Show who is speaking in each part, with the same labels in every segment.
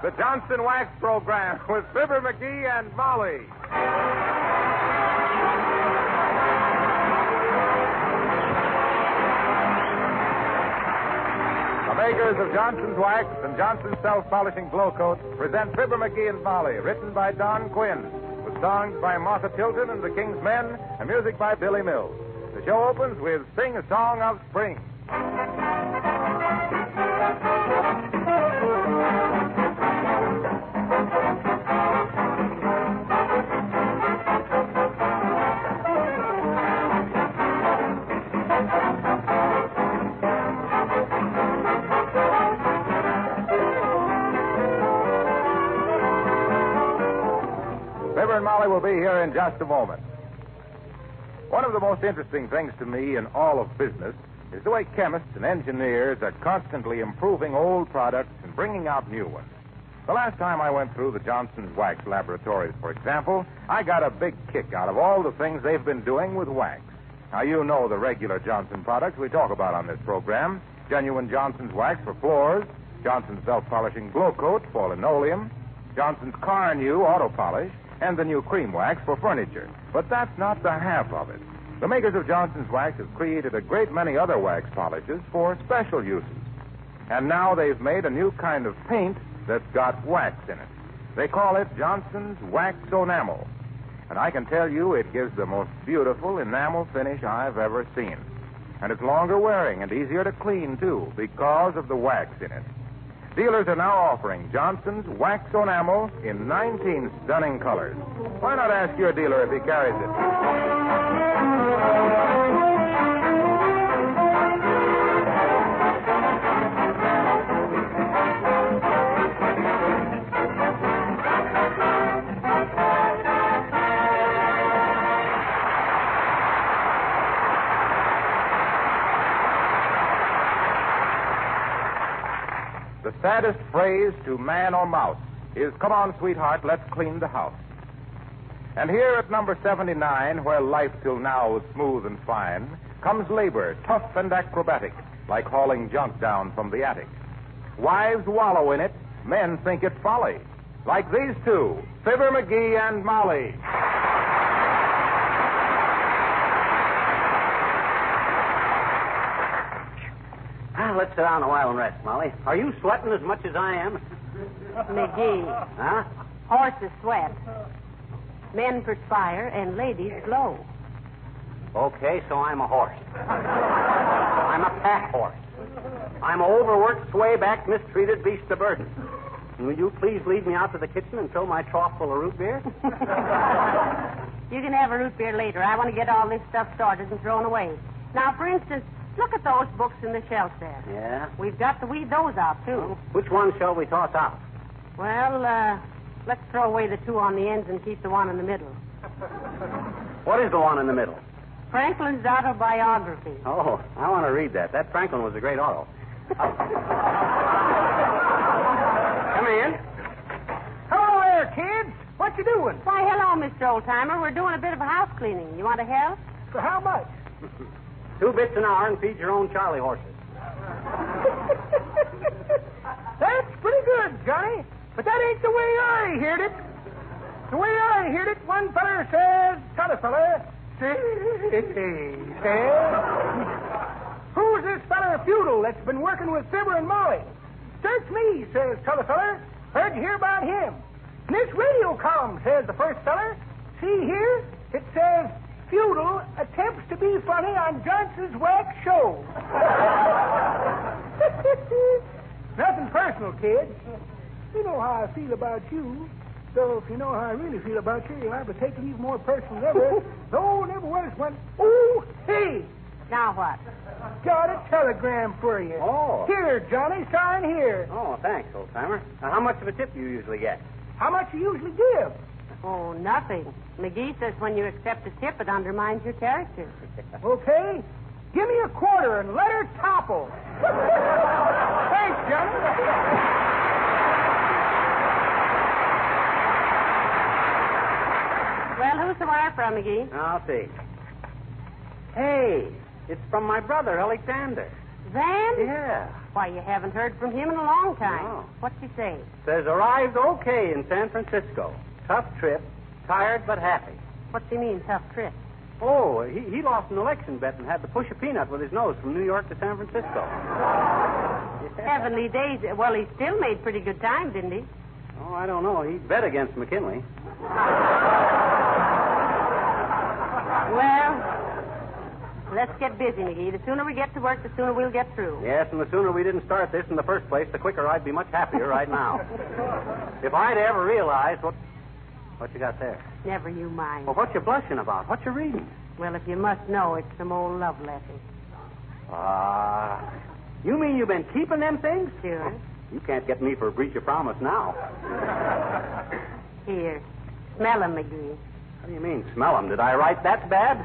Speaker 1: the Johnson Wax Program with Fibber McGee and Molly. The makers of Johnson's Wax and Johnson's Self-Polishing Glow Coat present Fibber McGee and Molly, written by Don Quinn, with songs by Martha Tilton and the King's Men, and music by Billy Mills. The show opens with Sing a Song of Spring. Fibber and Molly will be here in just a moment. One of the most interesting things to me in all of business is the way chemists and engineers are constantly improving old products and bringing out new ones. The last time I went through the Johnson's Wax laboratories, for example, I got a big kick out of all the things they've been doing with wax. Now, you know the regular Johnson products we talk about on this program. Genuine Johnson's Wax for floors, Johnson's Self-Polishing Glow Coat for linoleum, Johnson's Car New Auto Polish, and the new cream wax for furniture. But that's not the half of it. The makers of Johnson's Wax have created a great many other wax polishes for special uses. And now they've made a new kind of paint that's got wax in it. They call it Johnson's Wax Enamel. And I can tell you it gives the most beautiful enamel finish I've ever seen. And it's longer wearing and easier to clean, too, because of the wax in it. Dealers are now offering Johnson's Wax Enamel in 19 stunning colors. Why not ask your dealer if he carries it? The saddest phrase to man or mouse is, "Come on, sweetheart, let's clean the house." And here at number 79, where life till now was smooth and fine, comes labor, tough and acrobatic, like hauling junk down from the attic. Wives wallow in it, men think it folly, like these two, Fibber McGee and Molly.
Speaker 2: Let's sit down a while and rest, Molly. Are you sweating as much as I am?
Speaker 3: McGee.
Speaker 2: Huh?
Speaker 3: Horses sweat. Men perspire and ladies glow.
Speaker 2: Okay, so I'm a horse. I'm a pack horse. I'm an overworked, sway-backed, mistreated beast of burden. Will you please lead me out to the kitchen and fill my trough full of root beer?
Speaker 3: You can have a root beer later. I want to get all this stuff sorted and thrown away. Now, for instance, look at those books in the shelf there.
Speaker 2: Yeah?
Speaker 3: We've got to weed those out, too.
Speaker 2: Which one shall we toss out?
Speaker 3: Well, let's throw away the two on the ends and keep the one in the middle.
Speaker 2: What is the one in the middle?
Speaker 3: Franklin's autobiography.
Speaker 2: Oh, I want to read that. That Franklin was a great auto. Come in.
Speaker 4: Hello there, kids. What you doing?
Speaker 3: Why, hello, Mr. Oldtimer. We're doing a bit of a house cleaning. You want to help?
Speaker 4: For how much?
Speaker 2: 2 bits an hour and feed your own Charlie horses.
Speaker 4: That's pretty good, Johnny. But that ain't the way I heard it. The way I heard it, one feller says, t'other feller says, who's this feller Feudal that's been working with Fibber and Molly? Search me, says t'other feller. Heard you hear about him. And this radio column, says the first feller. See here? It says, Feudal attempts to be funny on Johnson's Wax Show. Nothing personal, kid. You know how I feel about you. So if you know how I really feel about you, you'll have to take it even more personal than ever. No, never was one. Oh, hey!
Speaker 3: Now what?
Speaker 4: Got a telegram for you.
Speaker 2: Oh.
Speaker 4: Here, Johnny, sign here.
Speaker 2: Oh, thanks, old-timer. Now, how much of a tip do you usually get?
Speaker 4: How much you usually give?
Speaker 3: Oh, nothing. McGee says when you accept a tip, it undermines your character.
Speaker 4: Okay. Give me a quarter and let her topple. Thanks, Johnny.
Speaker 3: Well, who's the wire from, McGee?
Speaker 2: I'll see. Hey, it's from my brother, Alexander.
Speaker 3: Van?
Speaker 2: Yeah.
Speaker 3: Why, you haven't heard from him in a long time.
Speaker 2: No.
Speaker 3: What's he say?
Speaker 2: Says arrived okay in San Francisco. Tough trip. Tired but happy.
Speaker 3: What's he mean, tough trip?
Speaker 2: Oh, he lost an election bet and had to push a peanut with his nose from New York to San Francisco.
Speaker 3: Heavenly days. Well, he still made pretty good time, didn't he?
Speaker 2: Oh, I don't know. He bet against McKinley.
Speaker 3: Well, let's get busy, McGee. The sooner we get to work, the sooner we'll get through.
Speaker 2: Yes, and the sooner we didn't start this in the first place, the quicker I'd be much happier right now. If I'd ever realized what you got there?
Speaker 3: Never you mind.
Speaker 2: Well, what you blushing about? What you reading?
Speaker 3: Well, if you must know, it's some old love letters.
Speaker 2: You mean you've been keeping them things?
Speaker 3: Sure.
Speaker 2: You can't get me for a breach of promise now.
Speaker 3: Here. Smell 'em, McGee.
Speaker 2: What do you mean, smell 'em? Did I write that bad?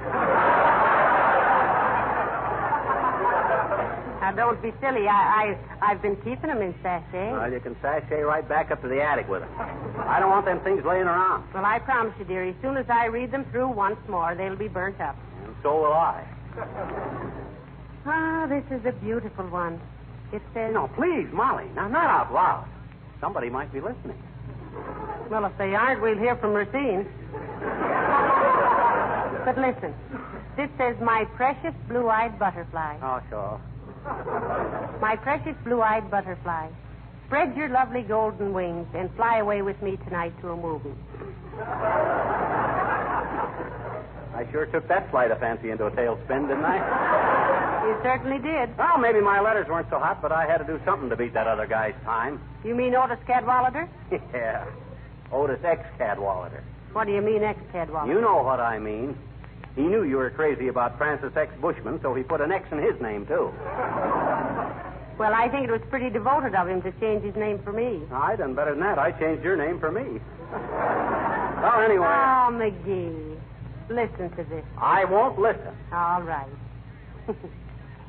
Speaker 3: Now, don't be silly. I've been keeping 'em in sachet.
Speaker 2: Well, you can sashay right back up to the attic with them. I don't want them things laying around.
Speaker 3: Well, I promise you, dear, as soon as I read them through once more, they'll be burnt up.
Speaker 2: And so will I.
Speaker 3: This is a beautiful one. It says...
Speaker 2: No, please, Molly. Now, not out loud. Somebody might be listening.
Speaker 3: Well, if they aren't, we'll hear from Racine. But listen. This says, my precious blue-eyed butterfly.
Speaker 2: Oh, sure.
Speaker 3: My precious blue-eyed butterfly. Spread your lovely golden wings and fly away with me tonight to a movie.
Speaker 2: I sure took that flight of fancy into a tailspin, didn't I?
Speaker 3: You certainly did.
Speaker 2: Well, maybe my letters weren't so hot, but I had to do something to beat that other guy's time.
Speaker 3: You mean Otis Cadwallader?
Speaker 2: Yeah. Otis X. Cadwallader.
Speaker 3: What do you mean, ex-Cadwallader?
Speaker 2: You know what I mean. He knew you were crazy about Francis X. Bushman, so he put an X in his name, too.
Speaker 3: Well, I think it was pretty devoted of him to change his name for me.
Speaker 2: I done better than that. I changed your name for me. Well, anyway.
Speaker 3: Oh, McGee. Listen to this.
Speaker 2: I won't listen.
Speaker 3: All right.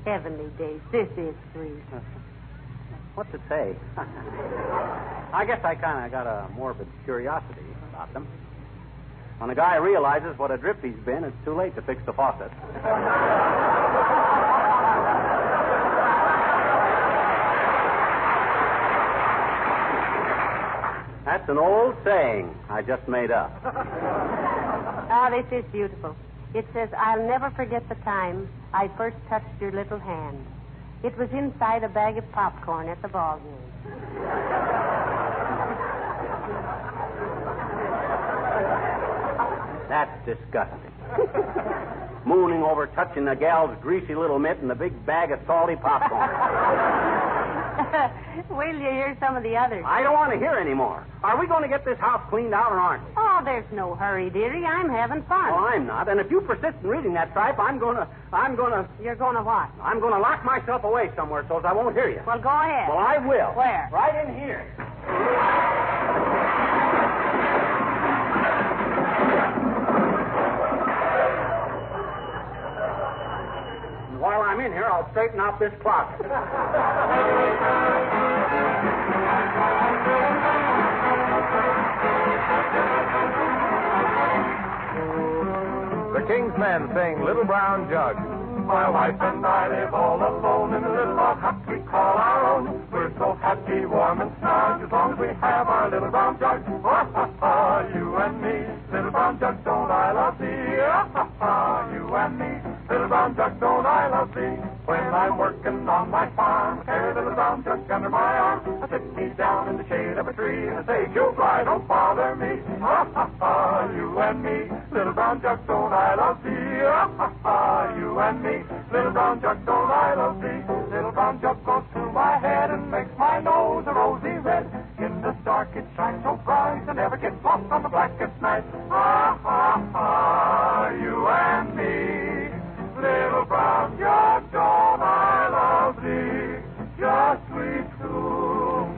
Speaker 3: Heavenly days. This is sweet.
Speaker 2: What's it say? I guess I kind of got a morbid curiosity about them. When a guy realizes what a drip he's been, it's too late to fix the faucet. That's an old saying I just made up.
Speaker 3: Oh, this is beautiful. It says, I'll never forget the time I first touched your little hand. It was inside a bag of popcorn at the ball game.
Speaker 2: That's disgusting. Mooning over touching a gal's greasy little mitt in a big bag of salty popcorn.
Speaker 3: Will you hear some of the others?
Speaker 2: I don't want to hear any more. Are we going to get this house cleaned out or aren't we?
Speaker 3: Oh, there's no hurry, dearie. I'm having fun.
Speaker 2: Well, I'm not. And if you persist in reading that tripe, I'm going to...
Speaker 3: You're going to what?
Speaker 2: I'm going to lock myself away somewhere so as I won't hear you.
Speaker 3: Well, go ahead.
Speaker 2: Well, I will.
Speaker 3: Where?
Speaker 2: Right in here. And while I'm in here, I'll straighten out this closet.
Speaker 1: The King's Men sing Little Brown Jug.
Speaker 5: My wife and I live all alone in a little log hut we call our own. We're so happy, warm and snug, as long as we have our little brown jug. Ha ha ha, you and me, little brown jug, don't I love thee? Ha ha ha, you and me, little brown jug, don't I love thee? When I'm working on my farm, carry a little brown jug under my arm. I sit me down in the shade of a tree and I say, you fly, don't bother me. Ha ha ha, you and me, little brown jug, don't I love thee? Ha ha ha, you and me, little brown jug, don't I love thee? Little brown jug goes through my head and makes my nose a rosy red. In the dark it shines so bright and never gets lost on the blackest night. Ha ha ha, you and me, little brown jug, don't I love thee? Just sweet to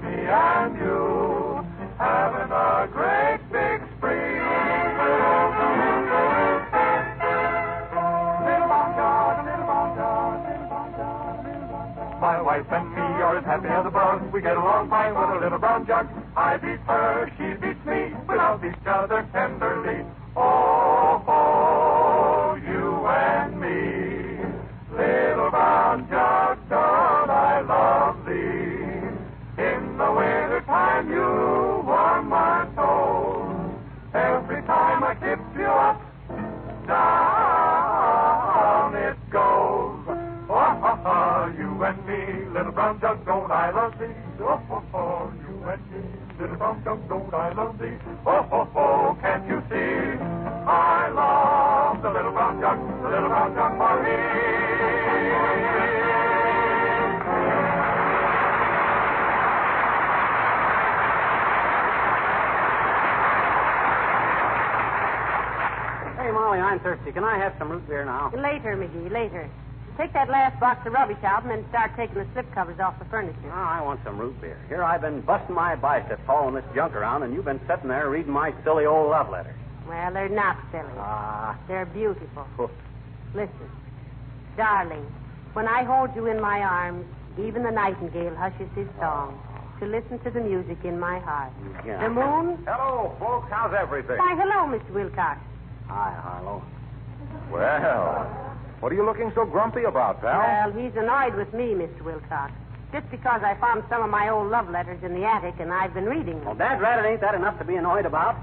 Speaker 5: me and you, having a great big spree. My wife and me are as happy as a bug. We get along fine with a little brown jug. I beat her, she beats me. We love each other tenderly. Oh, oh, you and me. Little brown jug, don't I love thee? jug, don't I love thee? Oh, oh, oh, you and me. Little brown jug, don't I love thee? Oh, oh, oh, can't you see? I love the little brown jug for me.
Speaker 2: Hey, Molly, I'm thirsty. Can I have some root beer now?
Speaker 3: Later, McGee, later. Take that last box of rubbish out and then start taking the slip covers off the furniture.
Speaker 2: Oh, I want some root beer. Here I've been busting my biceps hauling this junk around, and you've been sitting there reading my silly old love letters.
Speaker 3: Well, they're not silly. They're beautiful. Listen. Darling, when I hold you in my arms, even the nightingale hushes his song to listen to the music in my heart.
Speaker 2: Yeah.
Speaker 3: The moon...
Speaker 1: Hello, folks. How's everything?
Speaker 3: Why, hello, Mr. Wilcox.
Speaker 2: Hi, Harlow.
Speaker 1: Well, what are you looking so grumpy about, pal?
Speaker 3: Well, he's annoyed with me, Mr. Wilcox. Just because I found some of my old love letters in the attic and I've been reading them.
Speaker 2: Well, Dad Rabbit, ain't that enough to be annoyed about?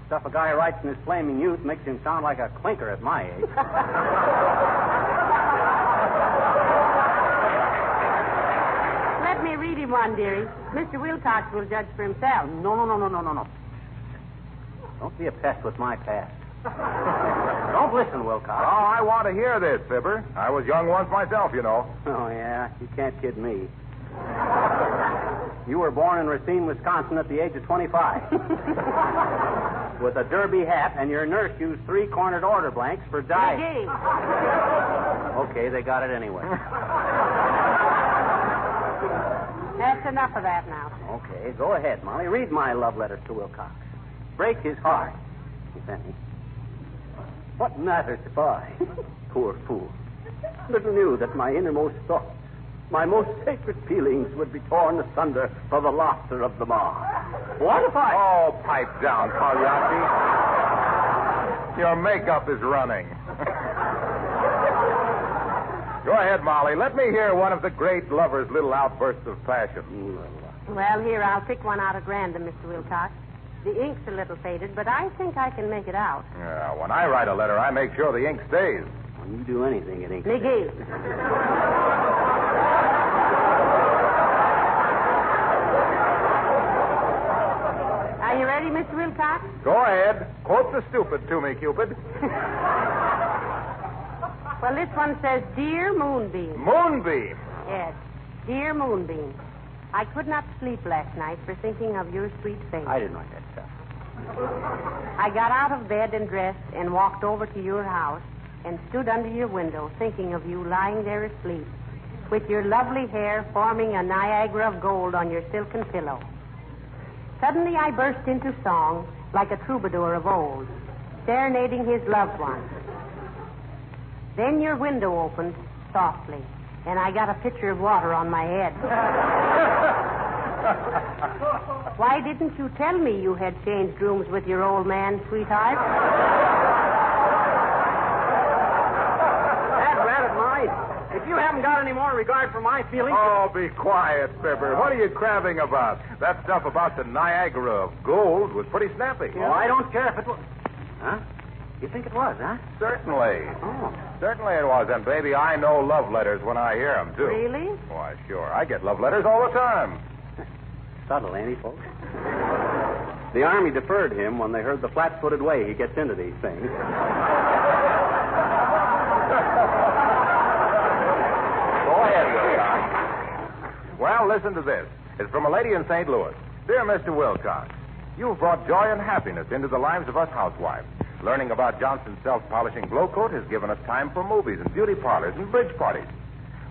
Speaker 2: Stuff a guy writes in his flaming youth makes him sound like a clinker at my age.
Speaker 3: Let me read him one, dearie. Mr. Wilcox will judge for himself.
Speaker 2: No. Don't be a pest with my past. Don't listen, Wilcox.
Speaker 1: Oh, I want to hear this, Fibber. I was young once myself, you know.
Speaker 2: Oh, yeah? You can't kid me. You were born in Racine, Wisconsin at the age of 25. With a derby hat, and your nurse used 3-cornered order blanks for diet.
Speaker 3: McGee.
Speaker 2: Okay, they got it anyway.
Speaker 3: That's enough of that now.
Speaker 2: Okay, go ahead, Molly. Read my love letters to Wilcox. Break his heart, if any. What matters if I, poor fool, little knew that my innermost thoughts, my most sacred feelings would be torn asunder for the laughter of them all. What if I...
Speaker 1: Oh, pipe down, Pagliacci. Your makeup is running. Go ahead, Molly. Let me hear one of the great lover's little outbursts of passion.
Speaker 3: Well, here, I'll pick one out at random, Mr. Wilcox. The ink's a little faded, but I think I can make it out.
Speaker 1: Yeah, when I write a letter, I make sure the ink stays.
Speaker 2: When you do anything, it ain't...
Speaker 3: McGee. Are you ready, Mr. Wilcox?
Speaker 1: Go ahead. Quote the stupid to me, Cupid.
Speaker 3: Well, this one says, Dear Moonbeam.
Speaker 1: Moonbeam.
Speaker 3: Yes, Dear Moonbeam. I could not sleep last night for thinking of your sweet face.
Speaker 2: I didn't write that stuff.
Speaker 3: I got out of bed and dressed and walked over to your house and stood under your window thinking of you lying there asleep with your lovely hair forming a Niagara of gold on your silken pillow. Suddenly I burst into song like a troubadour of old, serenading his loved one. Then your window opened softly, and I got a pitcher of water on my head. Why didn't you tell me you had changed rooms with your old man, sweetheart?
Speaker 2: Dad Rabbit, Molly, if you haven't got any more regard for my feelings...
Speaker 1: Oh, be quiet, Fibber. What are you crabbing about? That stuff about the Niagara of gold was pretty snappy.
Speaker 2: Oh, I don't care if it was... Huh? You think it was, huh?
Speaker 1: Certainly.
Speaker 2: Oh.
Speaker 1: Certainly it was. And, baby, I know love letters when I hear them, too.
Speaker 3: Really?
Speaker 1: Why, sure. I get love letters all the time.
Speaker 2: Subtle, ain't he, folks? The Army deferred him when they heard the flat-footed way he gets into these things.
Speaker 1: Go ahead, Wilcox. Well, listen to this. It's from a lady in St. Louis. Dear Mr. Wilcox, you've brought joy and happiness into the lives of us housewives. Learning about Johnson's self-polishing glow coat has given us time for movies and beauty parlors and bridge parties.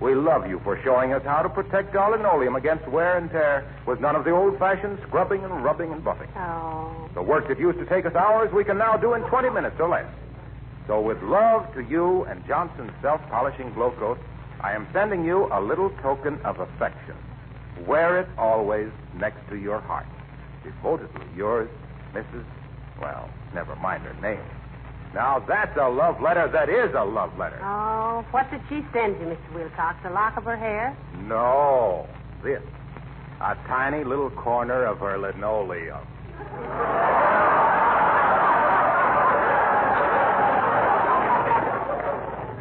Speaker 1: We love you for showing us how to protect our linoleum against wear and tear with none of the old-fashioned scrubbing and rubbing and buffing.
Speaker 3: Oh.
Speaker 1: The work that used to take us hours, we can now do in 20 minutes or less. So with love to you and Johnson's self-polishing glow coat, I am sending you a little token of affection. Wear it always next to your heart. Devotedly yours, Mrs. Well, never mind her name. Now, that's a love letter that is a love letter.
Speaker 3: Oh, what did she send you, Mr. Wilcox? A lock of her hair?
Speaker 1: No, this. A tiny little corner of her linoleum.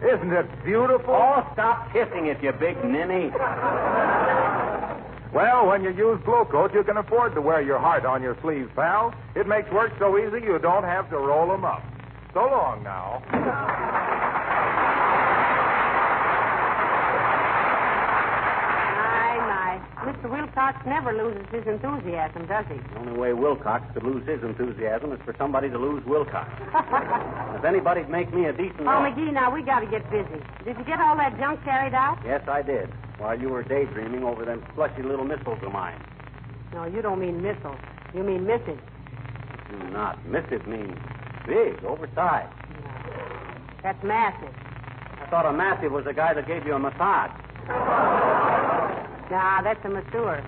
Speaker 1: Isn't it beautiful?
Speaker 2: Oh, stop kissing it, you big ninny.
Speaker 1: Well, when you use Blue Coat, you can afford to wear your heart on your sleeve, pal. It makes work so easy you don't have to roll them up. So long now.
Speaker 3: Mr. Wilcox never loses his enthusiasm, does he?
Speaker 2: The only way Wilcox could lose his enthusiasm is for somebody to lose Wilcox. If anybody'd make me a decent...
Speaker 3: Oh, McGee, now, we got to get busy. Did you get all that junk carried out?
Speaker 2: Yes, I did. While you were daydreaming over them slushy little missiles of mine.
Speaker 3: No, you don't mean missiles. You mean missive.
Speaker 2: Do not. Missive means big, oversized.
Speaker 3: No. That's massive.
Speaker 2: I thought a massive was the guy that gave you a massage.
Speaker 3: Nah, that's a masseur.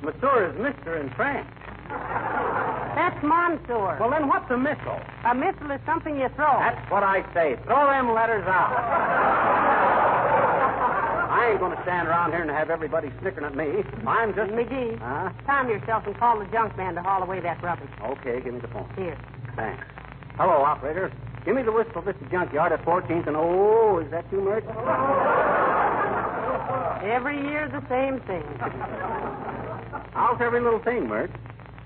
Speaker 2: Masseur is Mr. in French.
Speaker 3: That's monsieur.
Speaker 2: Well, then what's a missile?
Speaker 3: A missile is something you throw.
Speaker 2: That's what I say. Throw them letters out. I ain't going to stand around here and have everybody snickering at me. I'm just...
Speaker 3: McGee, calm yourself and call the junk man to haul away that rubbish.
Speaker 2: Okay, give me the phone.
Speaker 3: Here.
Speaker 2: Thanks. Hello, operator. Give me the Wistful Vista junkyard at 14th and... Oh, is that you, Mert?
Speaker 3: Every year the same thing.
Speaker 2: How's every little thing, Mert?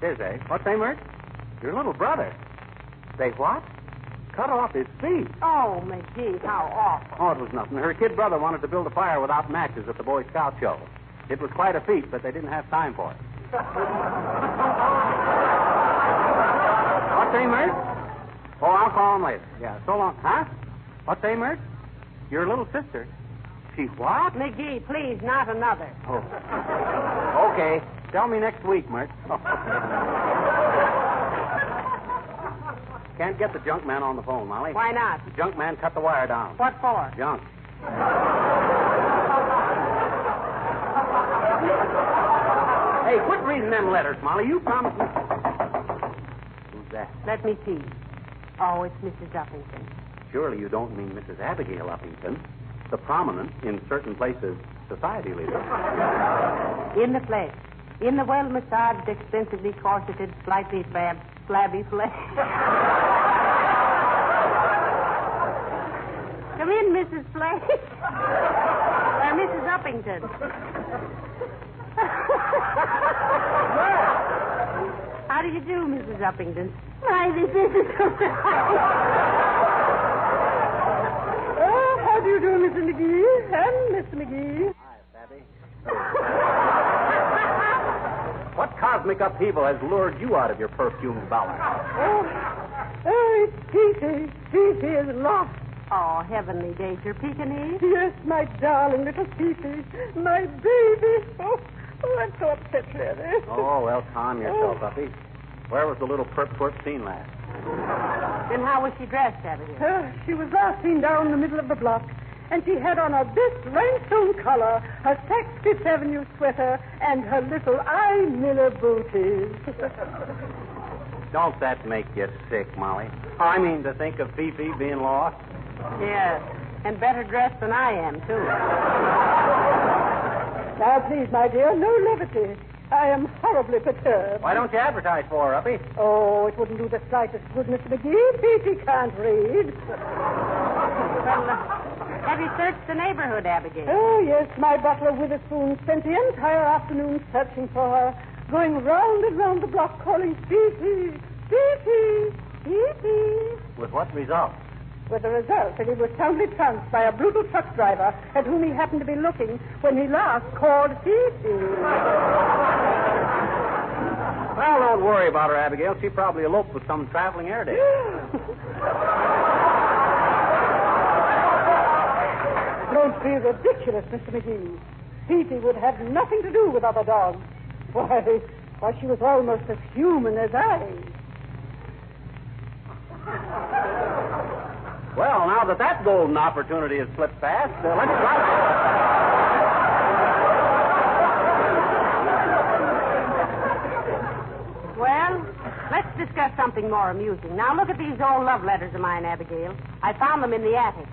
Speaker 2: Is, eh? What's say, Mert? Your little brother. Say what? Cut off his feet.
Speaker 3: Oh, McGee, how awful.
Speaker 2: Oh, it was nothing. Her kid brother wanted to build a fire without matches at the Boy Scout show. It was quite a feat, but they didn't have time for it. What's say, Mert? Oh, I'll call him later. Yeah, so long. Huh? What's say, Mert? Your little sister. She what?
Speaker 3: McGee, please, not another.
Speaker 2: Oh. Okay. Tell me next week, Mert. Can't get the junk man on the phone, Molly.
Speaker 3: Why not?
Speaker 2: The junk man cut the wire down.
Speaker 3: What for?
Speaker 2: Junk. Hey, quit reading them letters, Molly. You promised me... Who's that?
Speaker 3: Let me see. Oh, it's Mrs. Uppington.
Speaker 2: Surely you don't mean Mrs. Abigail Uppington, the prominent, in certain places, society leader.
Speaker 3: In the flesh. In the well-massaged, expensively corseted, slightly flabby flesh. Come in, Mrs. Flesh. Mrs. Uppington. How do you do, Mrs. Uppington? Why, this isn't so
Speaker 6: How do you do, Mr. McGee? And Mr. McGee.
Speaker 2: Hi, Babby. What cosmic upheaval has lured you out of your perfumed bower?
Speaker 6: Oh, it's Petey. Petey is lost.
Speaker 3: Oh, heavenly days, your Pekingese?
Speaker 6: Yes, my darling little Petey. My baby. Oh, I'm so upset, really.
Speaker 2: Oh, well, calm yourself, Uppy. Where was the little perp-twerp seen last?
Speaker 3: Then how was she dressed, Abigail?
Speaker 6: She was last seen down the middle of the block, and she had on a best rhinestone collar, her Saks Fifth Avenue sweater, and her little eye Miller booties.
Speaker 2: Don't that make you sick, Molly? I mean, to think of Fifi being lost.
Speaker 3: Yes, and better dressed than I am, too.
Speaker 6: Now, please, my dear, no levity. I am horribly perturbed.
Speaker 2: Why don't you advertise for her, Uppy?
Speaker 6: Oh, it wouldn't do the slightest good, Mr. McGee. Petey can't read.
Speaker 3: Well, have you searched the neighborhood, Abigail?
Speaker 6: Oh, yes. My butler, Witherspoon, spent the entire afternoon searching for her, going round and round the block calling Petey, Petey, Petey.
Speaker 2: With what result?
Speaker 6: With the result that he was soundly trounced by a brutal truck driver at whom he happened to be looking when he last called Petey.
Speaker 2: Well, don't worry about her, Abigail. She probably eloped with some traveling air day.
Speaker 6: Don't be ridiculous, Mr. McGee. Petey would have nothing to do with other dogs. Why, she was almost as human as I.
Speaker 2: Well, now that golden opportunity has slipped past, let's try it.
Speaker 3: Well, let's discuss something more amusing. Now, look at these old love letters of mine, Abigail. I found them in the attic.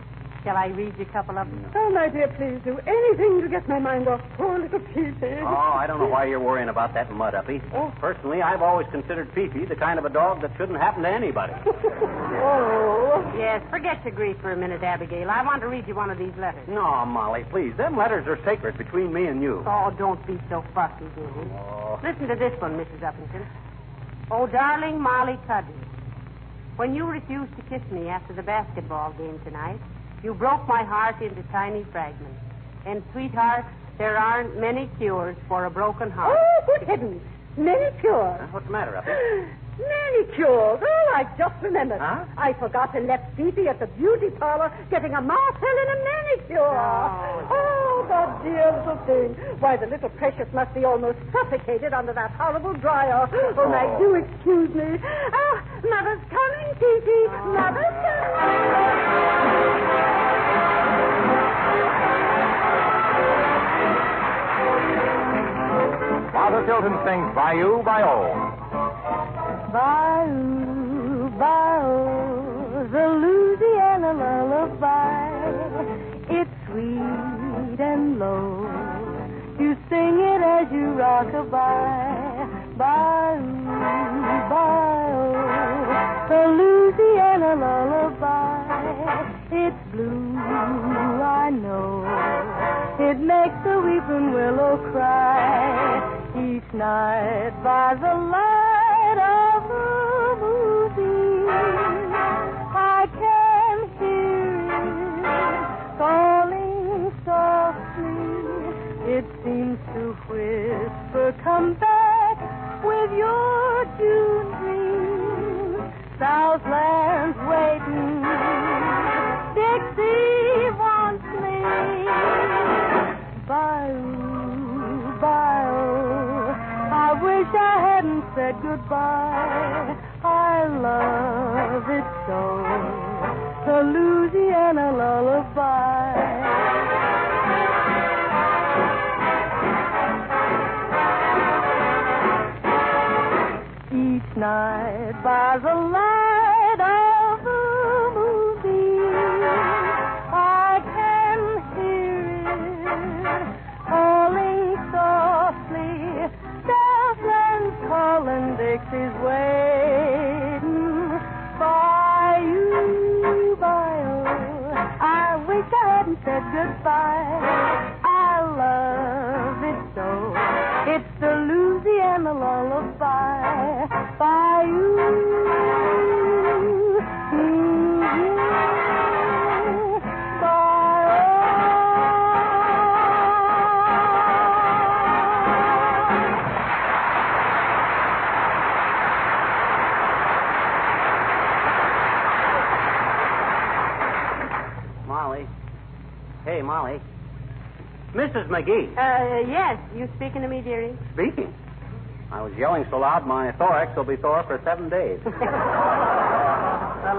Speaker 3: Shall I read you a couple of them?
Speaker 6: Oh, my dear, please do anything to get my mind off poor little Peepy.
Speaker 2: Oh, I don't know why you're worrying about that mud, Uppy.
Speaker 6: Oh.
Speaker 2: Personally, I've always considered Peepy the kind of a dog that shouldn't happen to anybody.
Speaker 6: Oh.
Speaker 3: Yes, forget your grief for a minute, Abigail. I want to read you one of these letters.
Speaker 2: No, Molly, please. Them letters are sacred between me and you.
Speaker 3: Oh, don't be so fussy, dearie.
Speaker 2: Oh.
Speaker 3: Listen to this one, Mrs. Uppington. Oh, darling Molly Cuddy, when you refused to kiss me after the basketball game tonight, you broke my heart into tiny fragments. And, sweetheart, there aren't many cures for a broken heart.
Speaker 6: Oh, good heavens. Manicure.
Speaker 2: What's the matter, Uppy?
Speaker 6: Manicures. Oh, I just remembered.
Speaker 2: Huh?
Speaker 6: I forgot and left Peepy at the beauty parlor getting a Marcel and a manicure. Oh, the dear little thing. Why, the little precious must be almost suffocated under that horrible dryer. Oh, now, do excuse me. Ah, Mother's coming, Peepy. Mother's coming.
Speaker 1: Father Tilton sings Bayou, Bayou.
Speaker 6: Bayou, bayou, the Louisiana lullaby. It's sweet and low. You sing it as you rock a by. Bayou, bayou, the Louisiana lullaby. It's blue, I know. It makes the weeping willow cry. Each night by the light of the moonbeam, I can hear it calling softly. It seems to whisper, come back with your June dreams. Southland's waiting. Dixie wants me. Bayou, bayou, I wish I hadn't said goodbye. I love it so, the Louisiana lullaby. Each night by the light of the moonbeam, I can hear it calling softly. Southland's calling, Dixie's waiting. Bayou, bayou, I wish I hadn't said goodbye. I love it so. It's the Louisiana lullaby. Bayou,
Speaker 2: Molly. Hey, Molly. Mrs. McGee.
Speaker 3: Yes, you speaking to me, dearie?
Speaker 2: Speaking. I was yelling so loud my thorax will be sore for 7 days.
Speaker 3: Well,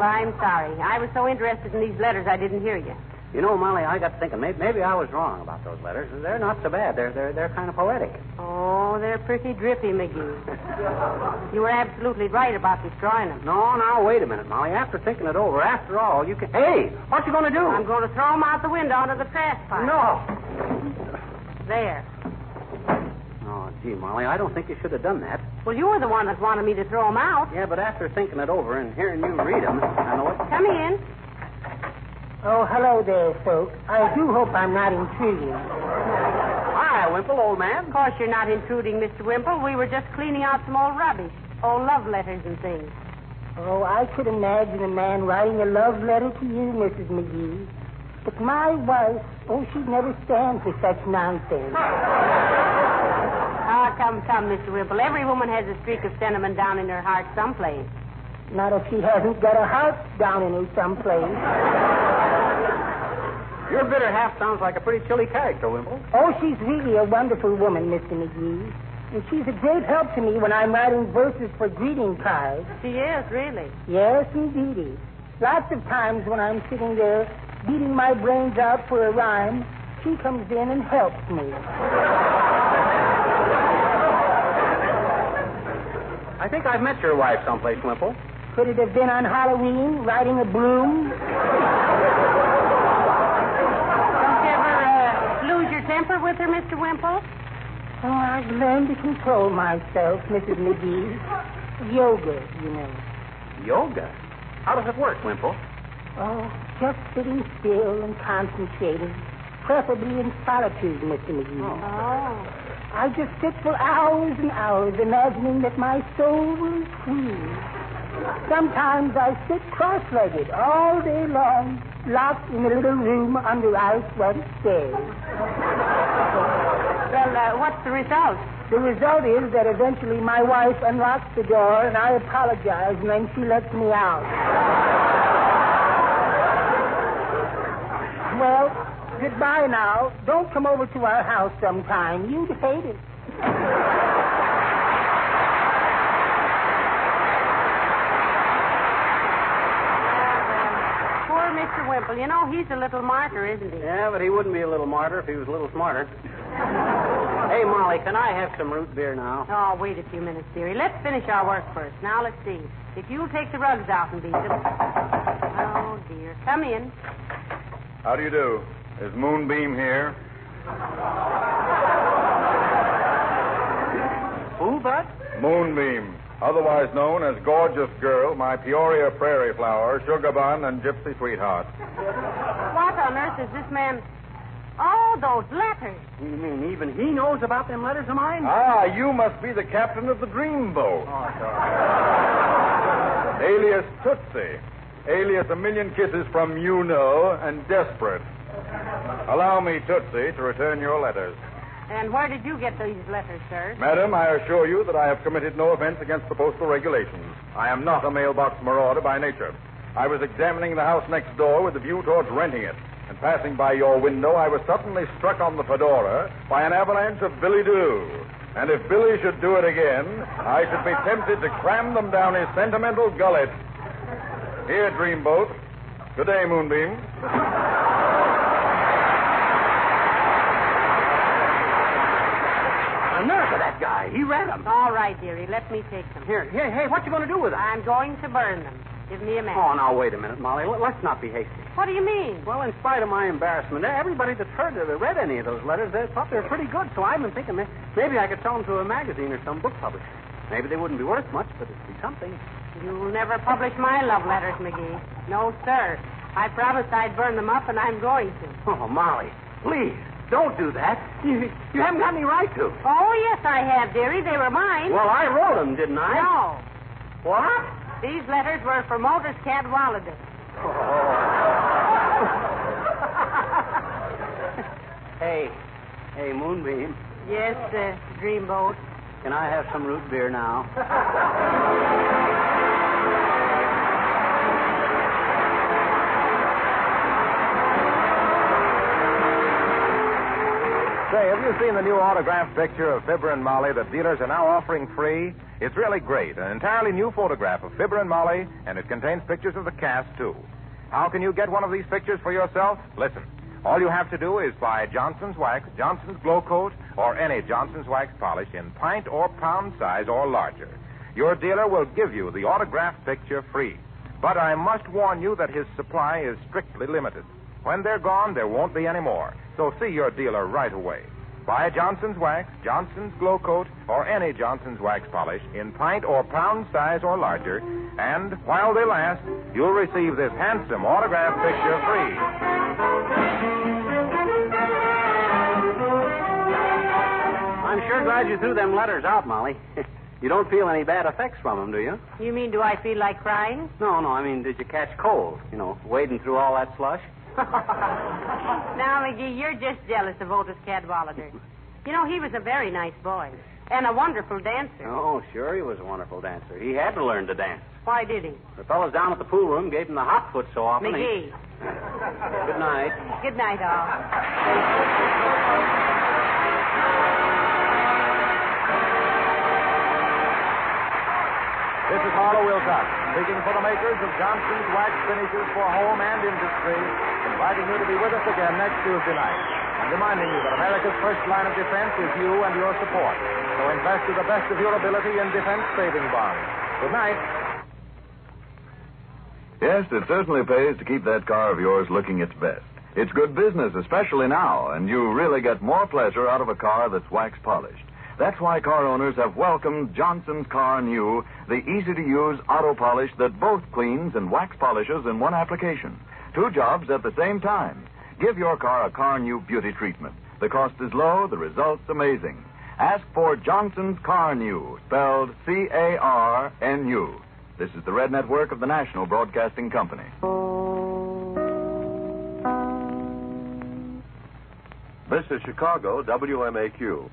Speaker 3: I'm sorry. I was so interested in these letters I didn't hear you.
Speaker 2: You know, Molly, I got thinking maybe I was wrong about those letters. They're not so bad. They're kind of poetic.
Speaker 3: Oh, they're pretty drippy, McGee. You were absolutely right about destroying them.
Speaker 2: No, now, wait a minute, Molly. After thinking it over, after all, you can... Hey, what you going to do?
Speaker 3: I'm going to throw them out the window into the trash pile.
Speaker 2: No.
Speaker 3: There.
Speaker 2: Oh, gee, Molly, I don't think you should have done that.
Speaker 3: Well, you were the one that wanted me to throw them out.
Speaker 2: Yeah, but after thinking it over and hearing you read them, I know what...
Speaker 3: Come in.
Speaker 4: Oh, hello there, folks. I do hope I'm not intruding.
Speaker 2: Hi, Wimple, old man.
Speaker 3: Of course you're not intruding, Mr. Wimple. We were just cleaning out some old rubbish. Old love letters and things.
Speaker 4: Oh, I could imagine a man writing a love letter to you, Mrs. McGee. But my wife, she'd never stand for such nonsense.
Speaker 3: Ah, come, Mr. Wimple. Every woman has a streak of sentiment down in her heart someplace.
Speaker 4: Not if she hasn't got a heart down in her someplace.
Speaker 2: Your bitter half sounds like a pretty chilly character, Wimple.
Speaker 4: Oh, she's really a wonderful woman, Mr. McGee. And she's a great help to me when I'm writing verses for greeting cards.
Speaker 3: She is, really.
Speaker 4: Yes, indeedy. Lots of times when I'm sitting there beating my brains out for a rhyme, she comes in and helps me.
Speaker 2: I think I've met your wife someplace, Wimple.
Speaker 4: Could it have been on Halloween, riding a broom?
Speaker 3: with her, Mr. Wimple?
Speaker 6: Oh, I've learned to control myself, Mrs. McGee. Yoga, you know.
Speaker 2: Yoga? How does it work, Wimple?
Speaker 6: Oh, just sitting still and concentrating, preferably in solitude, Mr. McGee.
Speaker 3: Oh.
Speaker 6: I just sit for hours and hours imagining that my soul will free. Sometimes I sit cross-legged all day long, locked in a little room under our front stairs.
Speaker 3: Well, what's the result?
Speaker 6: The result is that eventually my wife unlocks the door and I apologize and then she lets me out. Well, goodbye now. Don't come over to our house sometime. You'd hate it.
Speaker 3: Poor Mr. Wimple. You know, he's a little martyr, isn't he?
Speaker 2: Yeah, but he wouldn't be a little martyr if he was a little smarter. Hey, Molly, can I have some root beer now?
Speaker 3: Oh, wait a few minutes, dearie. Let's finish our work first. Now, let's see. If you'll take the rugs out and beat them. Oh, dear. Come in.
Speaker 1: How do you do? Is Moonbeam here?
Speaker 2: Who, Bud?
Speaker 1: Moonbeam, otherwise known as Gorgeous Girl, my Peoria Prairie Flower, Sugar Bun, and Gypsy Sweetheart.
Speaker 3: What on earth is this man... Oh, those letters.
Speaker 2: You mean even he knows about them letters of mine?
Speaker 1: Ah, you must be the captain of the Dreamboat.
Speaker 2: Oh, sorry.
Speaker 1: Alias Tootsie. Alias A Million Kisses from You Know and Desperate. Allow me, Tootsie, to return your letters.
Speaker 3: And where did you get these letters, sir?
Speaker 1: Madam, I assure you that I have committed no offense against the postal regulations. I am not a mailbox marauder by nature. I was examining the house next door with a view towards renting it. And passing by your window, I was suddenly struck on the fedora by an avalanche of Billy Doo. And if Billy should do it again, I should be tempted to cram them down his sentimental gullet. Here, Dreamboat. Good day, Moonbeam.
Speaker 2: The nerve of that guy. He read them.
Speaker 3: All right, dearie. Let me take them.
Speaker 2: Here, hey, what you going to do with them?
Speaker 3: I'm going to burn them. Give me a minute.
Speaker 2: Oh, now, wait a minute, Molly. Let's not be hasty.
Speaker 3: What do you mean?
Speaker 2: Well, in spite of my embarrassment, everybody that's read any of those letters, they thought they were pretty good, so I've been thinking maybe I could sell them to a magazine or some book publisher. Maybe they wouldn't be worth much, but it'd be something.
Speaker 3: You'll never publish my love letters, McGee. No, sir. I promised I'd burn them up, and I'm going to.
Speaker 2: Oh, Molly, please, don't do that. You haven't got any right to.
Speaker 3: Oh, yes, I have, dearie. They were mine.
Speaker 2: Well, I wrote them, didn't I?
Speaker 3: No.
Speaker 2: What?
Speaker 3: These letters were for Motors Cadwallader.
Speaker 2: Hey, Moonbeam.
Speaker 3: Yes, Dreamboat.
Speaker 2: Can I have some root beer now?
Speaker 1: Say, have you seen the new autographed picture of Fibber and Molly that dealers are now offering free? It's really great. An entirely new photograph of Fibber and Molly, and it contains pictures of the cast, too. How can you get one of these pictures for yourself? Listen. All you have to do is buy Johnson's Wax, Johnson's Glow Coat, or any Johnson's Wax polish in pint or pound size or larger. Your dealer will give you the autographed picture free. But I must warn you that his supply is strictly limited. When they're gone, there won't be any more. So see your dealer right away. Buy Johnson's Wax, Johnson's Glow Coat, or any Johnson's Wax polish in pint or pound size or larger, and while they last, you'll receive this handsome autographed picture free.
Speaker 2: I'm sure glad you threw them letters out, Molly. You don't feel any bad effects from them, do you?
Speaker 3: You mean, do I feel like crying?
Speaker 2: No, I mean, did you catch cold? You know, wading through all that slush?
Speaker 3: Now, McGee, you're just jealous of Otis Cadwallader. You know, he was a very nice boy and a wonderful dancer.
Speaker 2: Oh, sure, he was a wonderful dancer. He had to learn to dance.
Speaker 3: Why did he?
Speaker 2: The fellows down at the pool room gave him the hot foot so often.
Speaker 3: McGee.
Speaker 2: Good night.
Speaker 3: Good night, all.
Speaker 1: This is Harlow Wilcox, speaking for the makers of Johnson's Wax Finishes for Home and Industry, inviting you to be with us again next Tuesday night, and reminding you that America's first line of defense is you and your support. So invest to the best of your ability in defense saving bonds. Good night.
Speaker 7: Yes, it certainly pays to keep that car of yours looking its best. It's good business, especially now, and you really get more pleasure out of a car that's wax polished. That's why car owners have welcomed Johnson's Car New, the easy-to-use auto polish that both cleans and wax polishes in one application. 2 jobs at the same time. Give your car a Car New beauty treatment. The cost is low, the result's amazing. Ask for Johnson's Car New, spelled C-A-R-N-U. This is the Red Network of the National Broadcasting Company.
Speaker 8: This is Chicago WMAQ.